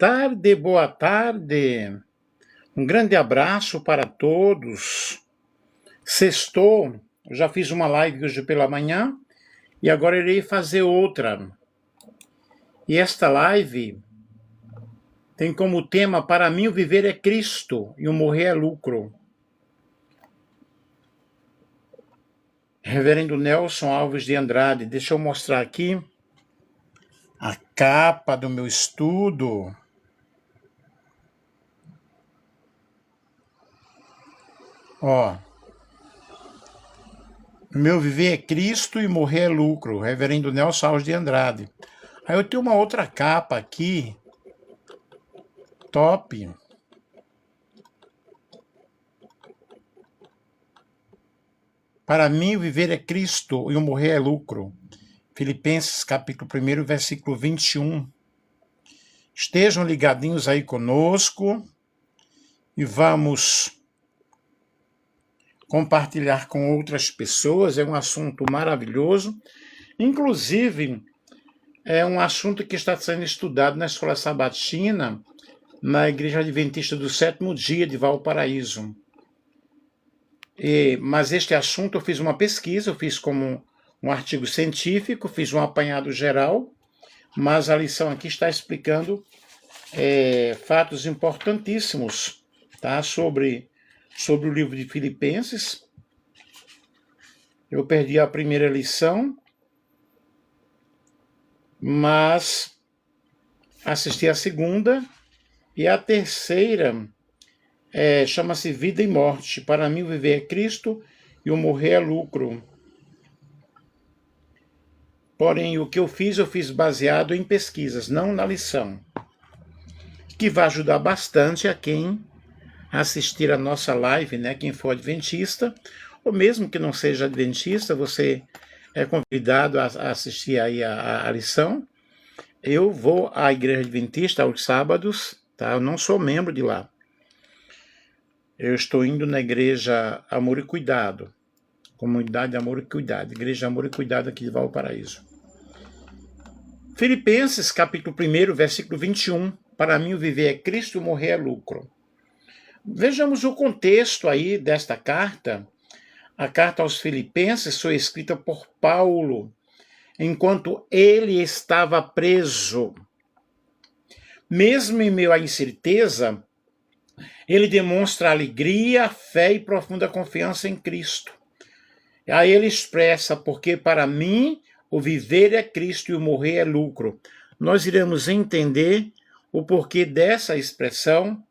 tarde, boa tarde. Um grande abraço para todos. Sextou, eu já fiz uma live hoje pela manhã e agora irei fazer outra. E esta live tem como tema: para mim o viver é Cristo e o morrer é lucro. Reverendo Nelson Alves de Andrade, deixa eu mostrar aqui a capa do meu estudo. Ó, meu viver é Cristo e morrer é lucro, Reverendo Nelson Alves de Andrade. Aí eu tenho uma outra capa aqui, top. Para mim o viver é Cristo e o morrer é lucro. Filipenses capítulo 1, versículo 21. Estejam ligadinhos aí conosco e vamos compartilhar com outras pessoas. É um assunto maravilhoso. Inclusive, é um assunto que está sendo estudado na Escola Sabatina, na Igreja Adventista do Sétimo Dia de Valparaíso. Mas este assunto eu fiz uma pesquisa, eu fiz como um artigo científico, fiz um apanhado geral, mas a lição aqui está explicando fatos importantíssimos, tá? sobre o livro de Filipenses. Eu perdi a primeira lição, mas assisti a segunda, e a terceira chama-se Vida e Morte. Para mim, o viver é Cristo e o morrer é lucro. Porém, o que eu fiz baseado em pesquisas, não na lição, que vai ajudar bastante a quem assistir a nossa live, né? Quem for adventista, ou mesmo que não seja adventista, você é convidado a assistir aí a lição. Eu vou à Igreja Adventista aos sábados, tá? Eu não sou membro de lá. Eu estou indo na Igreja Amor e Cuidado, Comunidade Amor e Cuidado, Igreja Amor e Cuidado aqui de Valparaíso. Filipenses, capítulo 1, versículo 21. Para mim o viver é Cristo e o morrer é lucro. Vejamos o contexto aí desta carta. A carta aos Filipenses foi escrita por Paulo, enquanto ele estava preso. Mesmo em meio à incerteza, ele demonstra alegria, fé e profunda confiança em Cristo. Aí ele expressa: porque para mim o viver é Cristo e o morrer é lucro. Nós iremos entender o porquê dessa expressão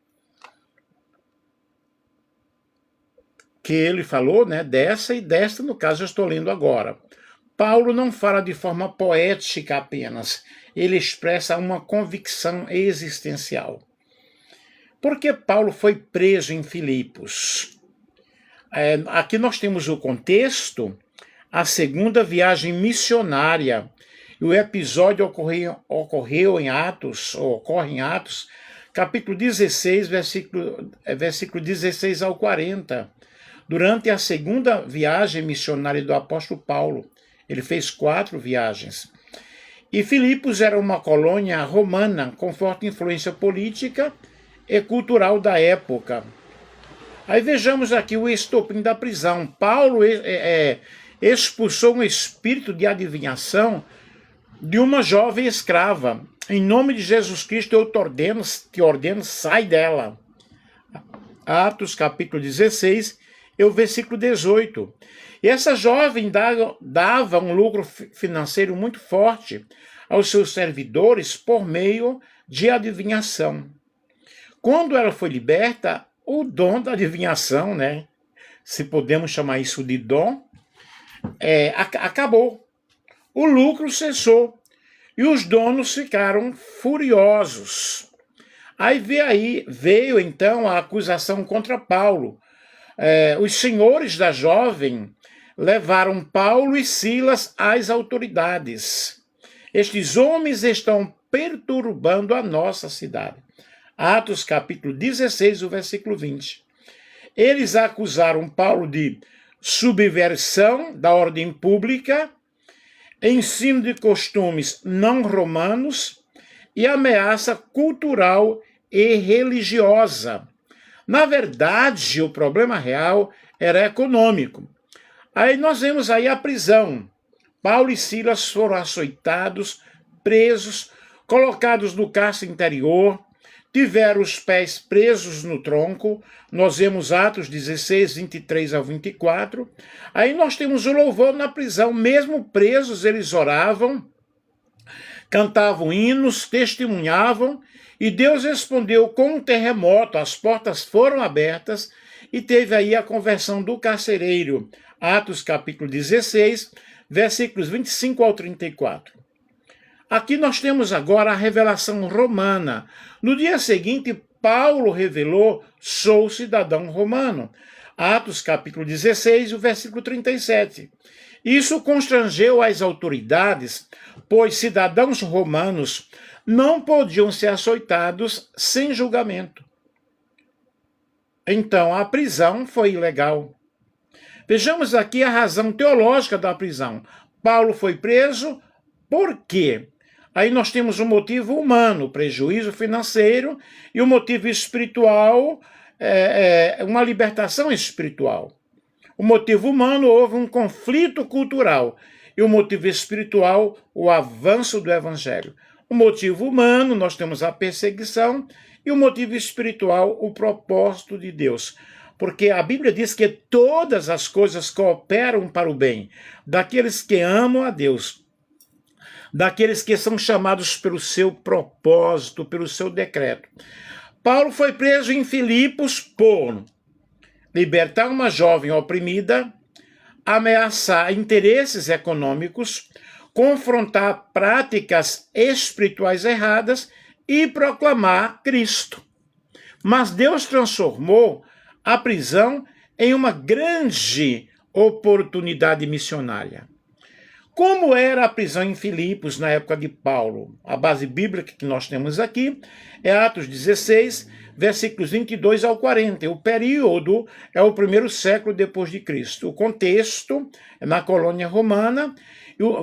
que ele falou, né? Dessa e desta, no caso, eu estou lendo agora. Paulo não fala de forma poética apenas, ele expressa uma convicção existencial. Por que Paulo foi preso em Filipos? Aqui nós temos o contexto, a segunda viagem missionária. O episódio ocorre em Atos, capítulo 16, versículo 16 ao 40. Durante a segunda viagem missionária do apóstolo Paulo. Ele fez 4 viagens. E Filipos era uma colônia romana com forte influência política e cultural da época. Aí vejamos aqui o estopim da prisão. Paulo expulsou um espírito de adivinhação de uma jovem escrava. Em nome de Jesus Cristo eu te ordeno, sai dela. Atos capítulo 16, o versículo 18. E essa jovem dava um lucro financeiro muito forte aos seus servidores por meio de adivinhação. Quando ela foi liberta, o dom da adivinhação, né, se podemos chamar isso de dom, acabou. O lucro cessou e os donos ficaram furiosos. Aí veio então a acusação contra Paulo. Os senhores da jovem levaram Paulo e Silas às autoridades. Estes homens estão perturbando a nossa cidade. Atos capítulo 16, o versículo 20. Eles acusaram Paulo de subversão da ordem pública, ensino de costumes não romanos e ameaça cultural e religiosa. Na verdade, o problema real era econômico. Aí nós vemos aí a prisão. Paulo e Silas foram açoitados, presos, colocados no cárcere interior, tiveram os pés presos no tronco. Nós vemos Atos 16, 23 ao 24. Aí nós temos o louvor na prisão. Mesmo presos, eles oravam, cantavam hinos, testemunhavam, e Deus respondeu com um terremoto. As portas foram abertas e teve aí a conversão do carcereiro. Atos capítulo 16, versículos 25 ao 34. Aqui nós temos agora a revelação romana. No dia seguinte, Paulo revelou: sou cidadão romano. Atos capítulo 16, o versículo 37. Isso constrangeu as autoridades, pois cidadãos romanos não podiam ser açoitados sem julgamento. Então, a prisão foi ilegal. Vejamos aqui a razão teológica da prisão. Paulo foi preso por quê? Aí nós temos um motivo humano, prejuízo financeiro, e o motivo espiritual, uma libertação espiritual. O motivo humano, houve um conflito cultural, e o motivo espiritual, o avanço do evangelho. O motivo humano, nós temos a perseguição, e o motivo espiritual, o propósito de Deus. Porque a Bíblia diz que todas as coisas cooperam para o bem daqueles que amam a Deus, daqueles que são chamados pelo seu propósito, pelo seu decreto. Paulo foi preso em Filipos por libertar uma jovem oprimida, ameaçar interesses econômicos, confrontar práticas espirituais erradas e proclamar Cristo. Mas Deus transformou a prisão em uma grande oportunidade missionária. Como era a prisão em Filipos na época de Paulo? A base bíblica que nós temos aqui é Atos 16, versículos 22 ao 40. O período é o primeiro século depois de Cristo. O contexto é na colônia romana.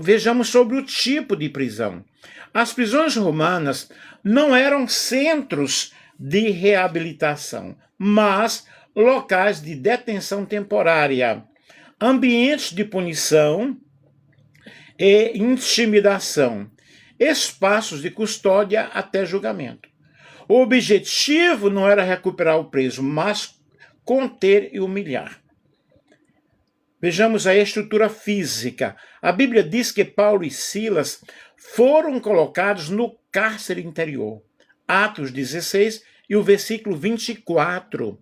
Vejamos sobre o tipo de prisão. As prisões romanas não eram centros de reabilitação, mas locais de detenção temporária, ambientes de punição e intimidação, espaços de custódia até julgamento. O objetivo não era recuperar o preso, mas conter e humilhar. Vejamos a estrutura física. A Bíblia diz que Paulo e Silas foram colocados no cárcere interior. Atos 16 e o versículo 24.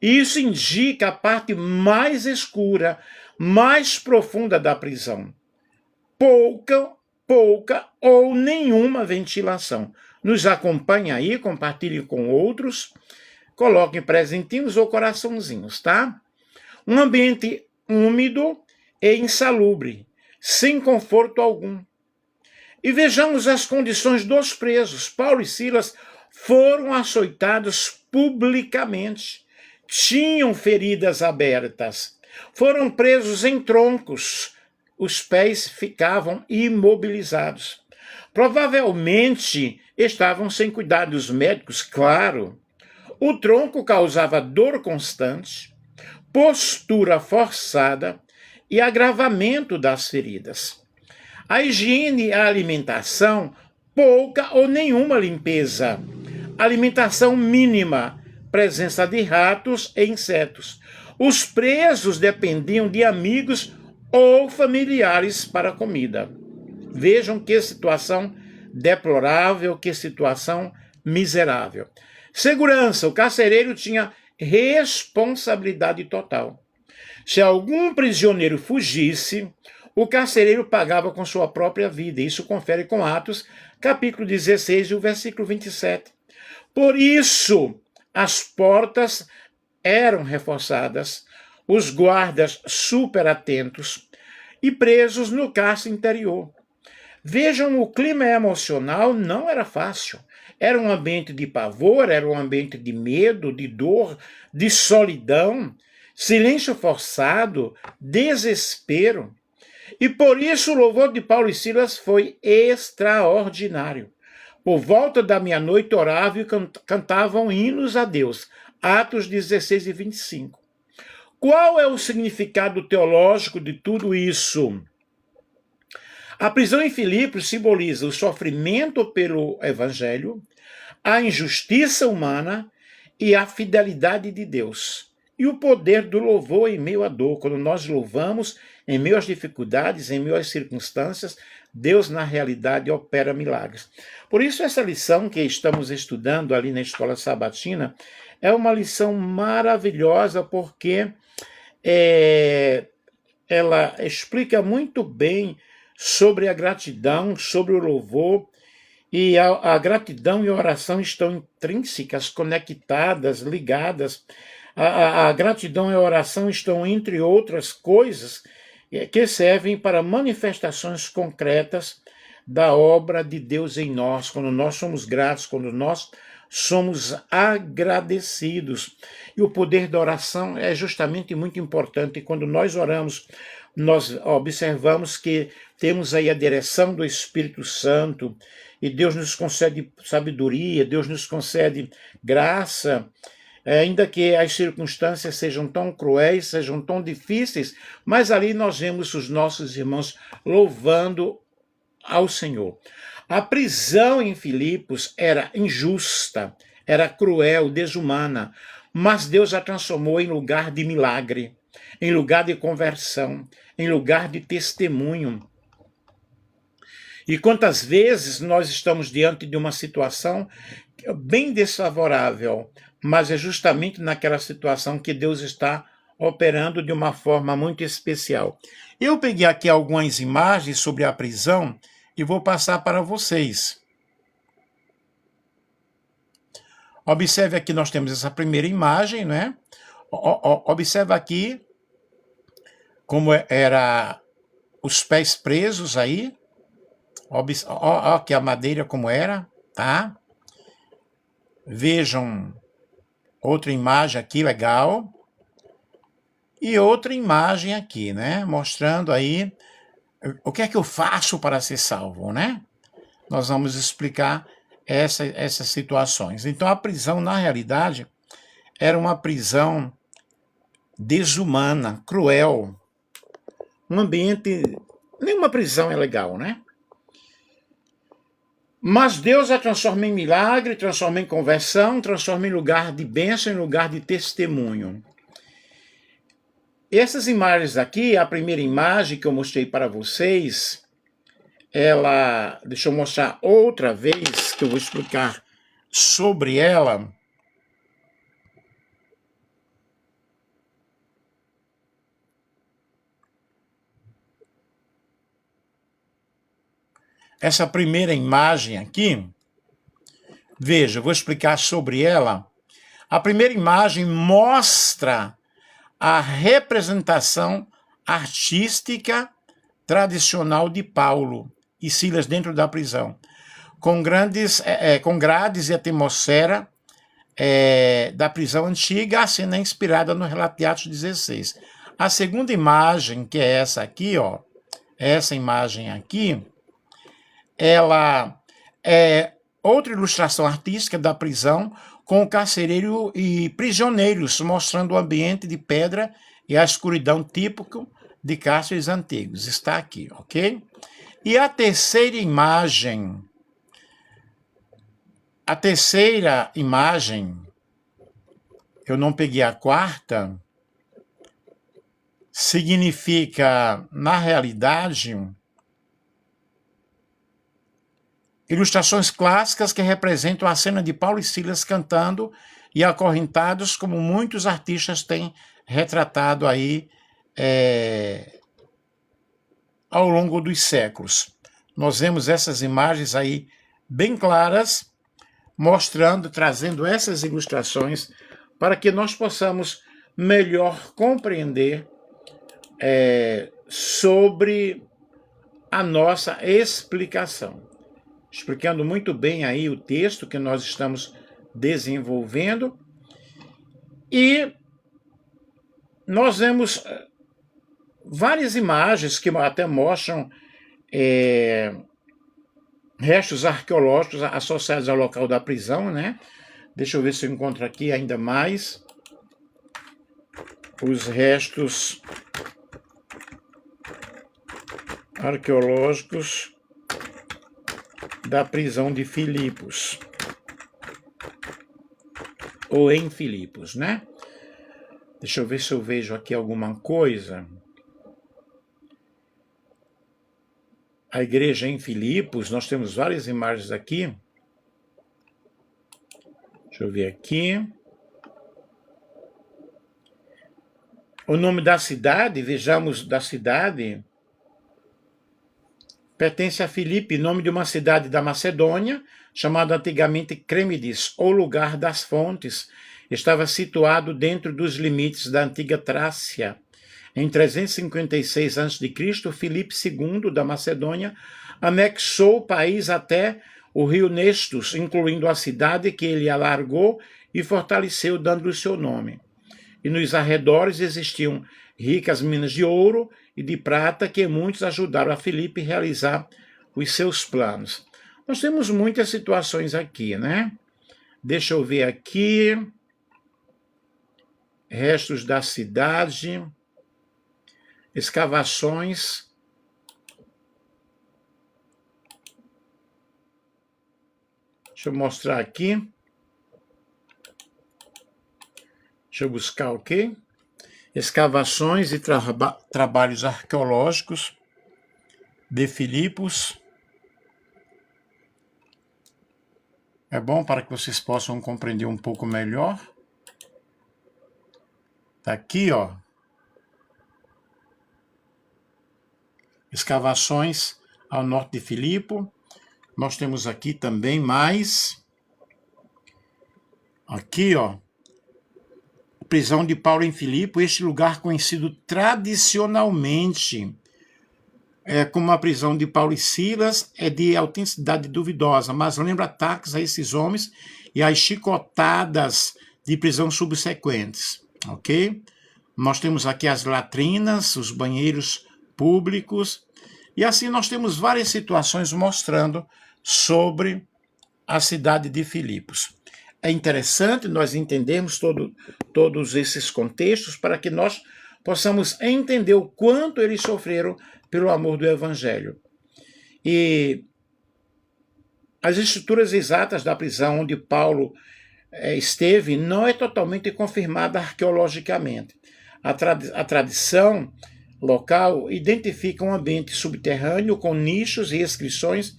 Isso indica a parte mais escura, mais profunda da prisão. Pouca ou nenhuma ventilação. Nos acompanhe aí, compartilhe com outros, coloquem presentinhos ou coraçãozinhos, tá? Um ambiente úmido e insalubre, sem conforto algum. E vejamos as condições dos presos. Paulo e Silas foram açoitados publicamente, tinham feridas abertas, foram presos em troncos, os pés ficavam imobilizados. Provavelmente estavam sem cuidados médicos, claro. O tronco causava dor constante, postura forçada e agravamento das feridas. A higiene e a alimentação, pouca ou nenhuma limpeza. Alimentação mínima, presença de ratos e insetos. Os presos dependiam de amigos ou familiares para a comida. Vejam que situação deplorável, que situação miserável. Segurança, o carcereiro tinha responsabilidade total. Se algum prisioneiro fugisse, o carcereiro pagava com sua própria vida. Isso confere com Atos, capítulo 16, e o versículo 27. Por isso, as portas eram reforçadas, os guardas super atentos e presos no cárcere interior. Vejam, o clima emocional não era fácil. Era um ambiente de pavor, era um ambiente de medo, de dor, de solidão, silêncio forçado, desespero. E por isso o louvor de Paulo e Silas foi extraordinário. Por volta da meia-noite oravam e cantavam hinos a Deus. Atos 16 e 25. Qual é o significado teológico de tudo isso? A prisão em Filipos simboliza o sofrimento pelo evangelho, a injustiça humana e a fidelidade de Deus. E o poder do louvor em meio à dor. Quando nós louvamos, em meio às dificuldades, em meio às circunstâncias, Deus, na realidade, opera milagres. Por isso, essa lição que estamos estudando ali na Escola Sabatina é uma lição maravilhosa, porque ela explica muito bem sobre a gratidão, sobre o louvor, e a gratidão e a oração estão intrínsecas, conectadas, ligadas. A gratidão e a oração estão, entre outras coisas, que servem para manifestações concretas da obra de Deus em nós, quando nós somos gratos, quando nós somos agradecidos. E o poder da oração é justamente muito importante. E quando nós oramos, nós observamos que temos aí a direção do Espírito Santo, e Deus nos concede sabedoria, Deus nos concede graça, ainda que as circunstâncias sejam tão cruéis, sejam tão difíceis, mas ali nós vemos os nossos irmãos louvando ao Senhor. A prisão em Filipos era injusta, era cruel, desumana, mas Deus a transformou em lugar de milagre, em lugar de conversão, em lugar de testemunho. E quantas vezes nós estamos diante de uma situação bem desfavorável, mas é justamente naquela situação que Deus está operando de uma forma muito especial. Eu peguei aqui algumas imagens sobre a prisão e vou passar para vocês. Observe aqui, nós temos essa primeira imagem, né? Observe aqui como era os pés presos aí. Ó, aqui a madeira como era, tá? Vejam outra imagem aqui, legal. E outra imagem aqui, né? Mostrando aí o que é que eu faço para ser salvo, né? Nós vamos explicar essas situações. Então, a prisão, na realidade, era uma prisão desumana, cruel. Um ambiente... Nenhuma prisão é legal, né? Mas Deus a transforma em milagre, transforma em conversão, transforma em lugar de bênção, em lugar de testemunho. Essas imagens aqui, a primeira imagem que eu mostrei para vocês, deixa eu mostrar outra vez, que eu vou explicar sobre ela. Essa primeira imagem aqui, veja, eu vou explicar sobre ela. A primeira imagem mostra a representação artística tradicional de Paulo e Silas dentro da prisão, com grades e atmosfera da prisão antiga, a cena inspirada no relato de Atos 16. A segunda imagem, que é essa aqui, ó, essa imagem aqui, ela é outra ilustração artística da prisão, com o carcereiro e prisioneiros, mostrando o ambiente de pedra e a escuridão típico de cárceres antigos. Está aqui, ok? E a terceira imagem, eu não peguei a quarta, significa, na realidade, ilustrações clássicas que representam a cena de Paulo e Silas cantando e acorrentados, como muitos artistas têm retratado aí ao longo dos séculos. Nós vemos essas imagens aí bem claras, mostrando, trazendo essas ilustrações para que nós possamos melhor compreender sobre a nossa explicação. Explicando muito bem aí o texto que nós estamos desenvolvendo. E nós vemos várias imagens que até mostram restos arqueológicos associados ao local da prisão, né? Deixa eu ver se eu encontro aqui ainda mais os restos arqueológicos da prisão de Filipos, ou em Filipos, né? Deixa eu ver se eu vejo aqui alguma coisa. A igreja em Filipos, nós temos várias imagens aqui. Deixa eu ver aqui. O nome da cidade, vejamos da cidade, pertence a Filipe, nome de uma cidade da Macedônia, chamada antigamente Crêmides, ou lugar das fontes. Estava situado dentro dos limites da antiga Trácia. Em 356 a.C., Filipe II da Macedônia anexou o país até o rio Nestos, incluindo a cidade que ele alargou e fortaleceu, dando-lhe seu nome. E nos arredores existiam ricas minas de ouro e de prata que muitos ajudaram a Filipe a realizar os seus planos. Nós temos muitas situações aqui, né? Deixa eu ver aqui. Restos da cidade. Escavações. Deixa eu mostrar aqui. Deixa eu buscar o quê? Escavações e trabalhos arqueológicos de Filipos. É bom para que vocês possam compreender um pouco melhor. Está aqui, ó. Escavações ao norte de Filipo. Nós temos aqui também mais. Aqui, ó. Prisão de Paulo em Filipo, este lugar conhecido tradicionalmente como a prisão de Paulo e Silas, é de autenticidade duvidosa, mas lembra ataques a esses homens e as chicotadas de prisão subsequentes, ok? Nós temos aqui as latrinas, os banheiros públicos, e assim nós temos várias situações mostrando sobre a cidade de Filipos. É interessante nós entendermos todos esses contextos para que nós possamos entender o quanto eles sofreram pelo amor do Evangelho. E as estruturas exatas da prisão onde Paulo esteve não é totalmente confirmada arqueologicamente. A tradição local identifica um ambiente subterrâneo com nichos e inscrições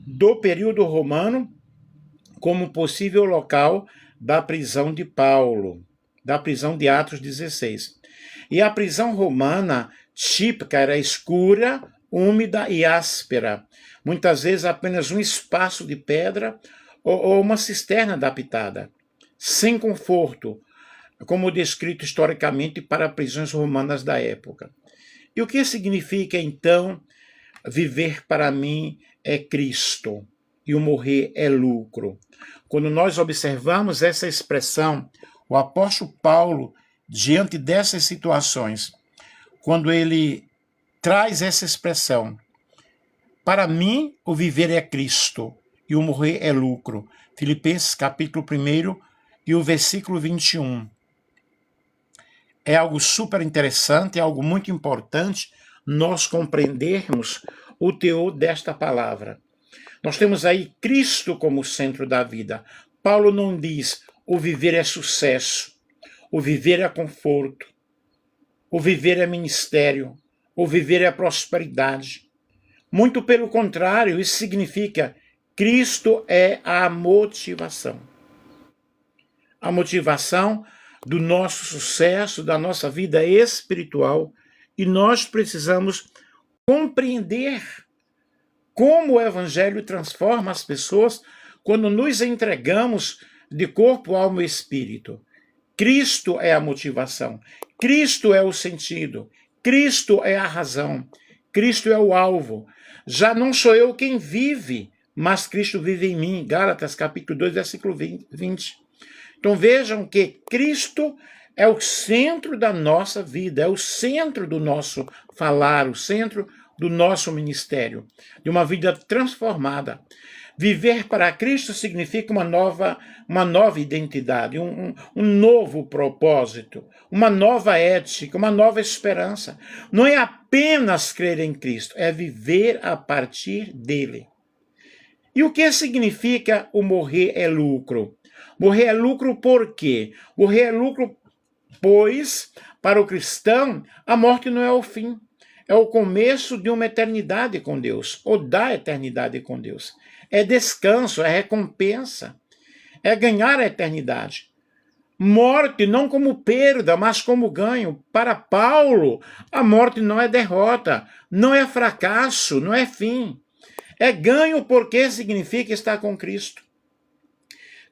do período romano como possível local da prisão de Paulo, da prisão de Atos 16. E a prisão romana típica era escura, úmida e áspera, muitas vezes apenas um espaço de pedra ou uma cisterna adaptada, sem conforto, como descrito historicamente para prisões romanas da época. E o que significa, então, viver para mim é Cristo e o morrer é lucro? Quando nós observamos essa expressão, o apóstolo Paulo, diante dessas situações, quando ele traz essa expressão, para mim o viver é Cristo e o morrer é lucro. Filipenses capítulo 1 e o versículo 21. É algo super interessante, é algo muito importante nós compreendermos o teor desta palavra. Nós temos aí Cristo como centro da vida. Paulo não diz o viver é sucesso, o viver é conforto, o viver é ministério, o viver é prosperidade. Muito pelo contrário, isso significa Cristo é a motivação. A motivação do nosso sucesso, da nossa vida espiritual, e nós precisamos compreender como o Evangelho transforma as pessoas quando nos entregamos de corpo, alma e espírito. Cristo é a motivação, Cristo é o sentido, Cristo é a razão, Cristo é o alvo. Já não sou eu quem vive, mas Cristo vive em mim. Gálatas capítulo 2, versículo 20. Então vejam que Cristo é o centro da nossa vida, é o centro do nosso falar, o centro do nosso ministério, de uma vida transformada. Viver para Cristo significa uma nova identidade, um novo propósito, uma nova ética, uma nova esperança. Não é apenas crer em Cristo, é viver a partir dele. E o que significa o morrer é lucro? Morrer é lucro por quê? Morrer é lucro, pois, para o cristão, a morte não é o fim. É o começo de uma eternidade com Deus, ou da eternidade com Deus. É descanso, é recompensa, é ganhar a eternidade. Morte não como perda, mas como ganho. Para Paulo, a morte não é derrota, não é fracasso, não é fim. É ganho porque significa estar com Cristo.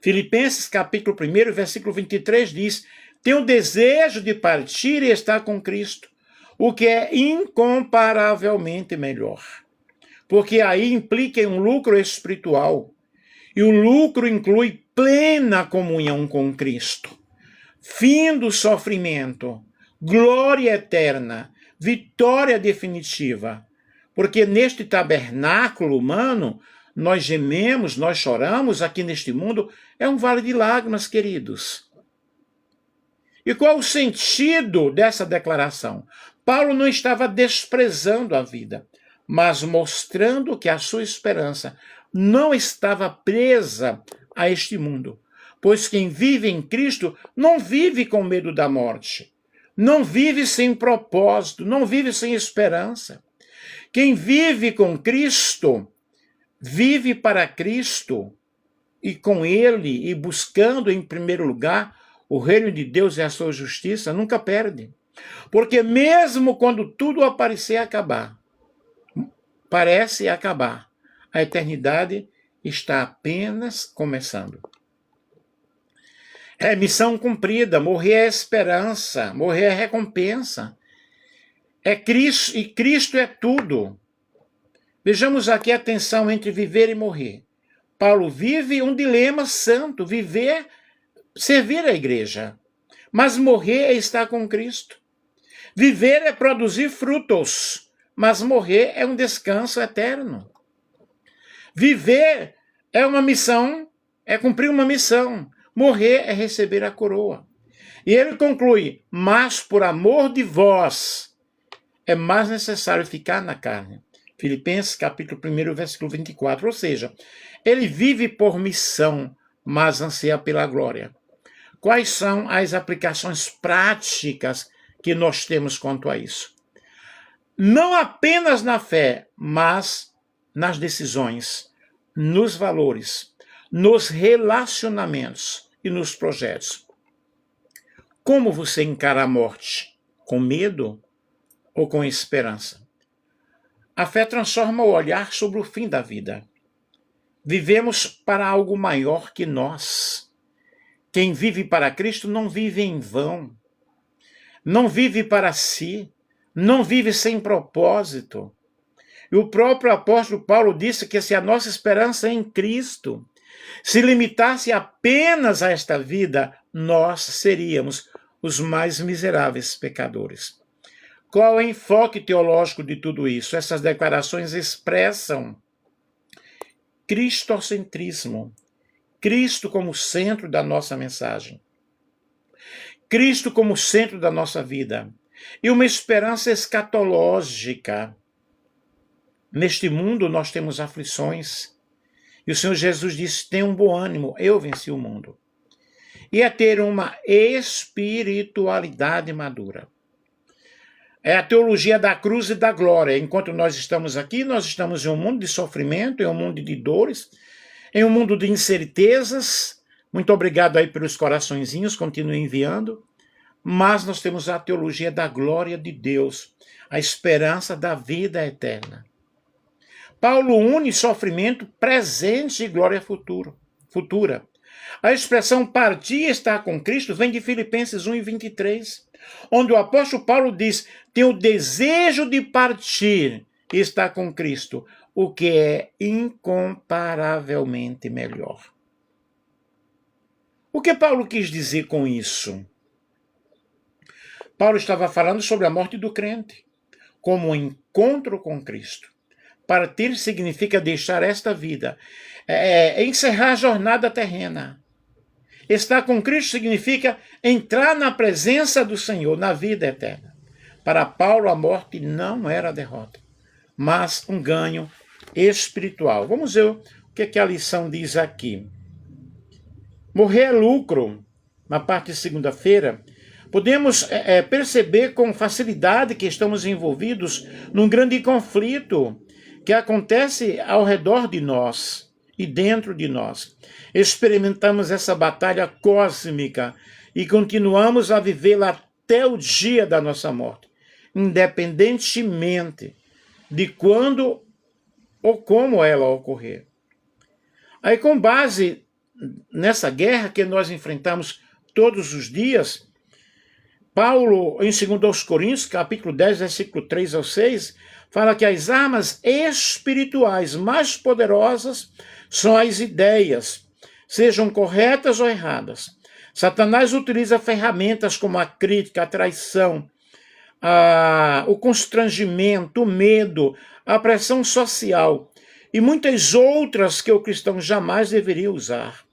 Filipenses capítulo 1, versículo 23 diz: tenho desejo de partir e estar com Cristo, o que é incomparavelmente melhor. Porque aí implica um lucro espiritual. E o lucro inclui plena comunhão com Cristo, fim do sofrimento, glória eterna, vitória definitiva. Porque neste tabernáculo humano, nós gememos, nós choramos aqui neste mundo, é um vale de lágrimas, queridos. E qual o sentido dessa declaração? Paulo não estava desprezando a vida, mas mostrando que a sua esperança não estava presa a este mundo. Pois quem vive em Cristo não vive com medo da morte, não vive sem propósito, não vive sem esperança. Quem vive com Cristo, vive para Cristo, e com Ele, e buscando em primeiro lugar o reino de Deus e a sua justiça, nunca perde. Porque mesmo quando tudo parecer acabar, a eternidade está apenas começando. É missão cumprida, morrer é esperança, morrer é recompensa. É Cristo, e Cristo é tudo. Vejamos aqui a tensão entre viver e morrer. Paulo vive um dilema santo, viver, servir a igreja. Mas morrer é estar com Cristo. Viver é produzir frutos, mas morrer é um descanso eterno. Viver é uma missão, é cumprir uma missão. Morrer é receber a coroa. E ele conclui: mas por amor de vós é mais necessário ficar na carne. Filipenses capítulo 1, versículo 24. Ou seja, ele vive por missão, mas anseia pela glória. Quais são as aplicações práticas que nós temos quanto a isso? Não apenas na fé, mas nas decisões, nos valores, nos relacionamentos e nos projetos. Como você encara a morte? Com medo ou com esperança? A fé transforma o olhar sobre o fim da vida. Vivemos para algo maior que nós. Quem vive para Cristo não vive em vão. Não vive para si. Não vive sem propósito. E o próprio apóstolo Paulo disse que se a nossa esperança em Cristo se limitasse apenas a esta vida, nós seríamos os mais miseráveis pecadores. Qual é o enfoque teológico de tudo isso? Essas declarações expressam cristocentrismo. Cristo como centro da nossa mensagem. Cristo como centro da nossa vida. E uma esperança escatológica. Neste mundo nós temos aflições. E o Senhor Jesus disse: tenha um bom ânimo, eu venci o mundo. E é ter uma espiritualidade madura. É a teologia da cruz e da glória. Enquanto nós estamos aqui, nós estamos em um mundo de sofrimento, em um mundo de dores, em um mundo de incertezas. Muito obrigado aí pelos coraçõezinhos, continue enviando. Mas nós temos a teologia da glória de Deus, a esperança da vida eterna. Paulo une sofrimento presente e glória futura. A expressão partir e estar com Cristo vem de Filipenses 1:23, onde o apóstolo Paulo diz: tenho o desejo de partir e estar com Cristo, o que é incomparavelmente melhor. O que Paulo quis dizer com isso? Paulo estava falando sobre a morte do crente. como um encontro com Cristo. Partir significa deixar esta vida, encerrar a jornada terrena. Estar com Cristo significa entrar na presença do Senhor, na vida eterna. Para Paulo, a morte não era derrota, mas um ganho espiritual. Vamos ver o que a lição diz aqui. Morrer é lucro. Na parte de segunda-feira, podemos perceber com facilidade que estamos envolvidos num grande conflito que acontece ao redor de nós e dentro de nós. Experimentamos essa batalha cósmica e continuamos a vivê-la até o dia da nossa morte, independentemente de quando ou como ela ocorrer. Aí, com base nessa guerra que nós enfrentamos todos os dias, Paulo, em 2 Coríntios, capítulo 10, versículo 3 ao 6, fala que as armas espirituais mais poderosas são as ideias, sejam corretas ou erradas. Satanás utiliza ferramentas como a crítica, a traição, o constrangimento, o medo, a pressão social e muitas outras que o cristão jamais deveria usar.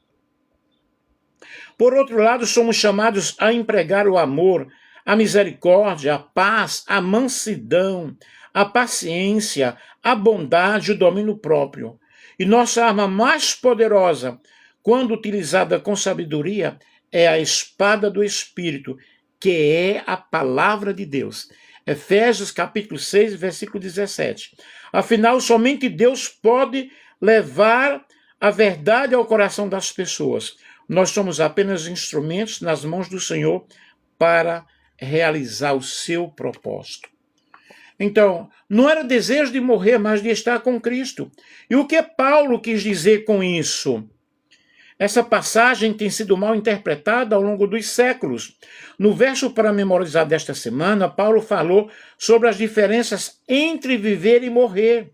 Por outro lado, somos chamados a empregar o amor, a misericórdia, a paz, a mansidão, a paciência, a bondade, o domínio próprio. E nossa arma mais poderosa, quando utilizada com sabedoria, é a espada do Espírito, que é a palavra de Deus. Efésios capítulo 6, versículo 17. Afinal, somente Deus pode levar a verdade ao coração das pessoas. Nós somos apenas instrumentos nas mãos do Senhor para realizar o seu propósito. Então, não era desejo de morrer, mas de estar com Cristo. E o que Paulo quis dizer com isso? Essa passagem tem sido mal interpretada ao longo dos séculos. No verso para memorizar desta semana, Paulo falou sobre as diferenças entre viver e morrer.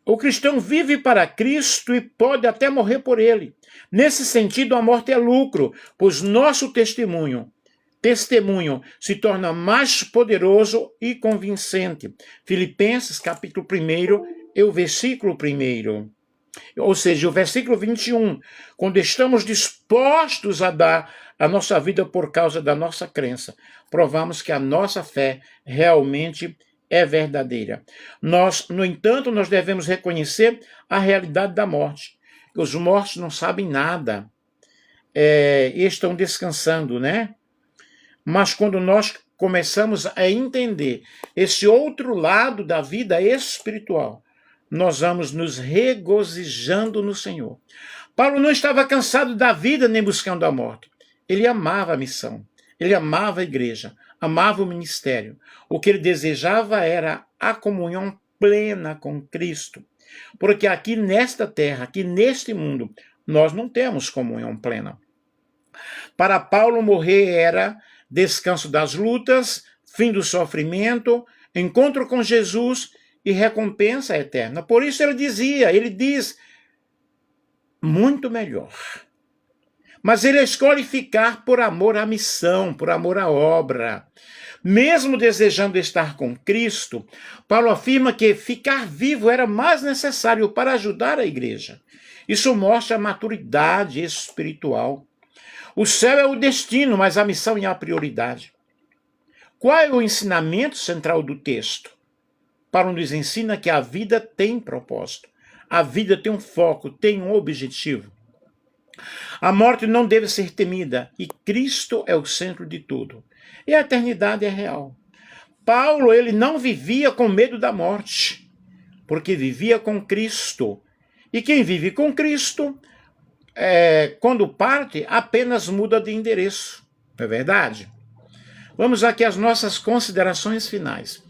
O cristão vive para Cristo e pode até morrer por ele. Nesse sentido, a morte é lucro, pois nosso testemunho se torna mais poderoso e convincente. Filipenses, capítulo 1, e o versículo 1. Ou seja, o versículo 21. Quando estamos dispostos a dar a nossa vida por causa da nossa crença, provamos que a nossa fé realmente é verdadeira. No entanto, nós devemos reconhecer a realidade da morte. Os mortos não sabem nada e estão descansando, né? Mas quando nós começamos a entender esse outro lado da vida espiritual, nós vamos nos regozijando no Senhor. Paulo não estava cansado da vida nem buscando a morte. Ele amava a missão, ele amava a igreja, amava o ministério. O que ele desejava era a comunhão plena com Cristo. Porque aqui nesta terra, aqui neste mundo, nós não temos comunhão plena. Para Paulo, morrer era descanso das lutas, fim do sofrimento, encontro com Jesus e recompensa eterna. Por isso ele diz, muito melhor. Mas ele escolhe ficar por amor à missão, por amor à obra. Mesmo desejando estar com Cristo, Paulo afirma que ficar vivo era mais necessário para ajudar a igreja. Isso mostra a maturidade espiritual. O céu é o destino, mas a missão é a prioridade. Qual é o ensinamento central do texto? Paulo nos ensina que a vida tem propósito. A vida tem um foco, tem um objetivo. A morte não deve ser temida e Cristo é o centro de tudo. E a eternidade é real. Paulo, ele não vivia com medo da morte, porque vivia com Cristo. E quem vive com Cristo, quando parte, apenas muda de endereço. Não é verdade? Vamos aqui às nossas considerações finais.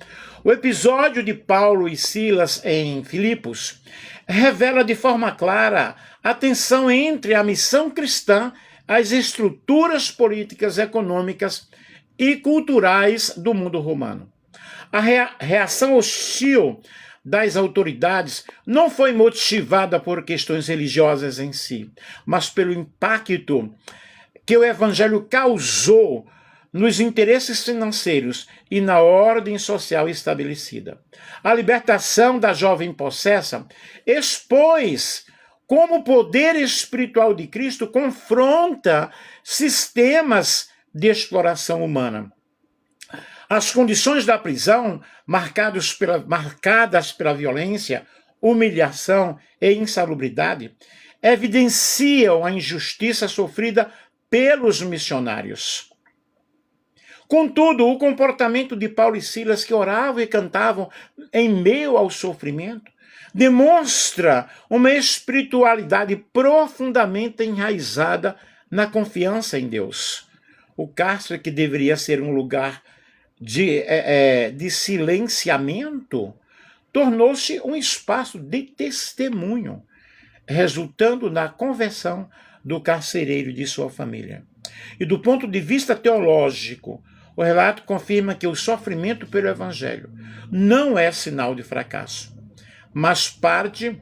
O episódio de Paulo e Silas em Filipos revela de forma clara a tensão entre a missão cristã, as estruturas políticas, econômicas e culturais do mundo romano. A reação hostil das autoridades não foi motivada por questões religiosas em si, mas pelo impacto que o evangelho causou nos interesses financeiros e na ordem social estabelecida. A libertação da jovem possessa expôs como o poder espiritual de Cristo confronta sistemas de exploração humana. As condições da prisão, marcadas pela violência, humilhação e insalubridade, evidenciam a injustiça sofrida pelos missionários. Contudo, o comportamento de Paulo e Silas, que oravam e cantavam em meio ao sofrimento, demonstra uma espiritualidade profundamente enraizada na confiança em Deus. O cárcere, que deveria ser um lugar de silenciamento, tornou-se um espaço de testemunho, resultando na conversão do carcereiro e de sua família. E do ponto de vista teológico, o relato confirma que o sofrimento pelo Evangelho não é sinal de fracasso, mas parte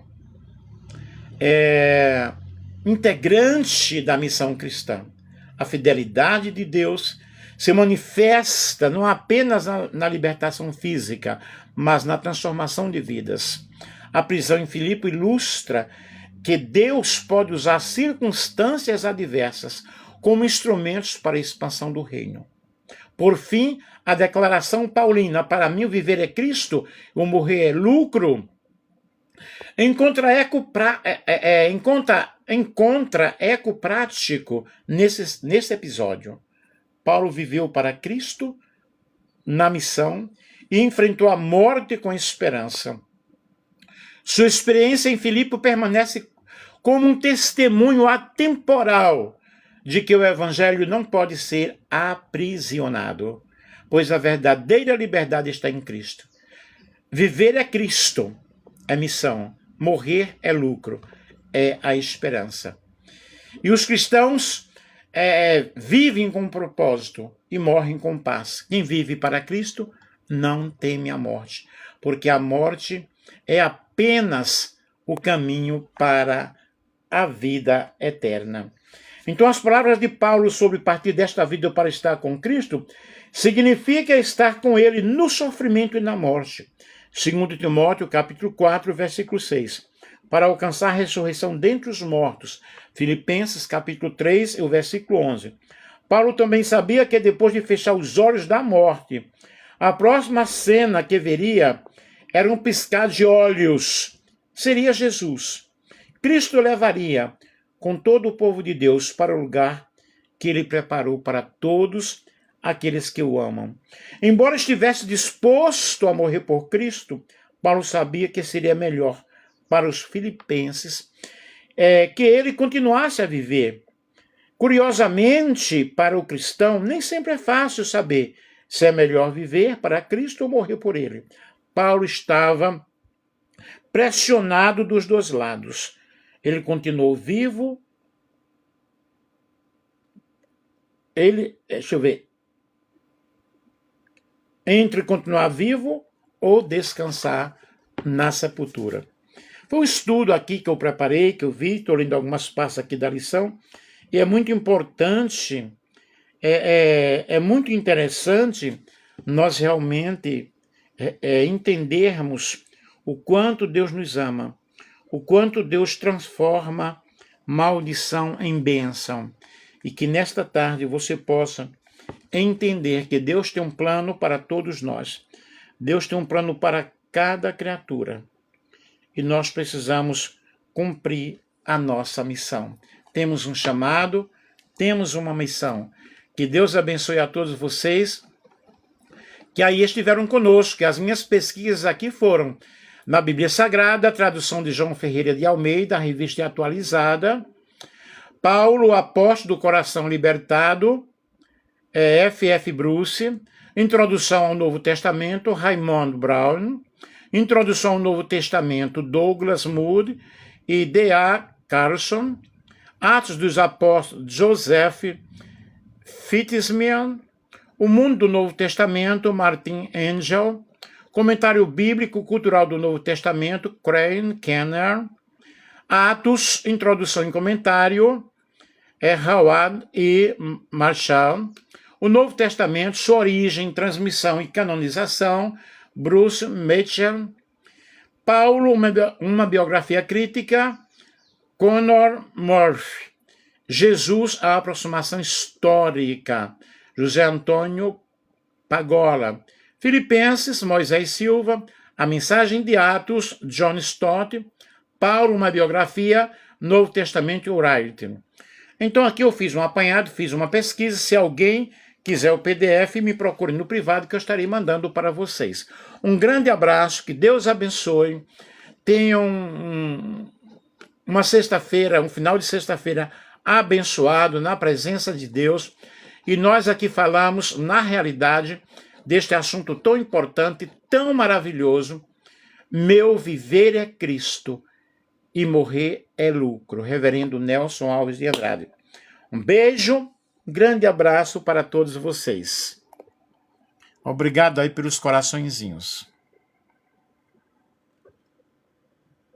integrante da missão cristã. A fidelidade de Deus se manifesta não apenas na libertação física, mas na transformação de vidas. A prisão em Filipe ilustra que Deus pode usar circunstâncias adversas como instrumentos para a expansão do reino. Por fim, a declaração paulina, para mim o viver é Cristo, o morrer é lucro, encontra eco prático nesse episódio. Paulo viveu para Cristo na missão e enfrentou a morte com esperança. Sua experiência em Filipe permanece como um testemunho atemporal de que o Evangelho não pode ser aprisionado, pois a verdadeira liberdade está em Cristo. Viver é Cristo, é missão. Morrer é lucro, é a esperança. E os cristãos vivem com propósito e morrem com paz. Quem vive para Cristo não teme a morte, porque a morte é apenas o caminho para a vida eterna. Então, as palavras de Paulo sobre partir desta vida para estar com Cristo significa estar com ele no sofrimento e na morte. 2 Timóteo, capítulo 4, versículo 6. Para alcançar a ressurreição dentre os mortos. Filipenses, capítulo 3, o versículo 11. Paulo também sabia que depois de fechar os olhos da morte, a próxima cena que veria era um piscar de olhos. Seria Jesus. Cristo levaria com todo o povo de Deus para o lugar que ele preparou para todos aqueles que o amam. Embora estivesse disposto a morrer por Cristo, Paulo sabia que seria melhor para os filipenses que ele continuasse a viver. Curiosamente, para o cristão, nem sempre é fácil saber se é melhor viver para Cristo ou morrer por ele. Paulo estava pressionado dos dois lados. Ele continuou vivo. Entre continuar vivo ou descansar na sepultura. Foi um estudo aqui que eu preparei, que eu vi, estou lendo algumas partes aqui da lição, e é muito importante, é muito interessante nós realmente entendermos o quanto Deus nos ama, o quanto Deus transforma maldição em bênção, e que nesta tarde você possa entender que Deus tem um plano para todos nós. Deus tem um plano para cada criatura. E nós precisamos cumprir a nossa missão. Temos um chamado, temos uma missão. Que Deus abençoe a todos vocês que aí estiveram conosco, que as minhas pesquisas aqui foram na Bíblia Sagrada, a tradução de João Ferreira de Almeida, a revista atualizada, Paulo, apóstolo do coração libertado, F.F. Bruce, Introdução ao Novo Testamento, Raymond Brown, Introdução ao Novo Testamento, Douglas Moody e D.A. Carlson, Atos dos Apóstolos, Joseph Fitzgerald, O Mundo do Novo Testamento, Martin Angel, Comentário Bíblico Cultural do Novo Testamento, Crane Kenner, Atos, Introdução e Comentário, Howard e Marshall, O Novo Testamento, sua origem, transmissão e canonização, Bruce Mitchell. Paulo, uma biografia crítica, Conor Murphy. Jesus, a aproximação histórica, José Antônio Pagola. Filipenses, Moisés Silva. A mensagem de Atos, John Stott. Paulo, uma biografia, Novo Testamento, Wright. Então aqui eu fiz um apanhado, fiz uma pesquisa. Se alguém quiser o PDF, me procure no privado que eu estarei mandando para vocês. Um grande abraço, que Deus abençoe. Tenham uma sexta-feira, um final de sexta-feira abençoado na presença de Deus. E nós aqui falamos, na realidade, deste assunto tão importante, tão maravilhoso. Meu viver é Cristo e morrer é lucro. Reverendo Nelson Alves de Andrade. Um beijo, um grande abraço para todos vocês. Obrigado aí pelos coraçõezinhos.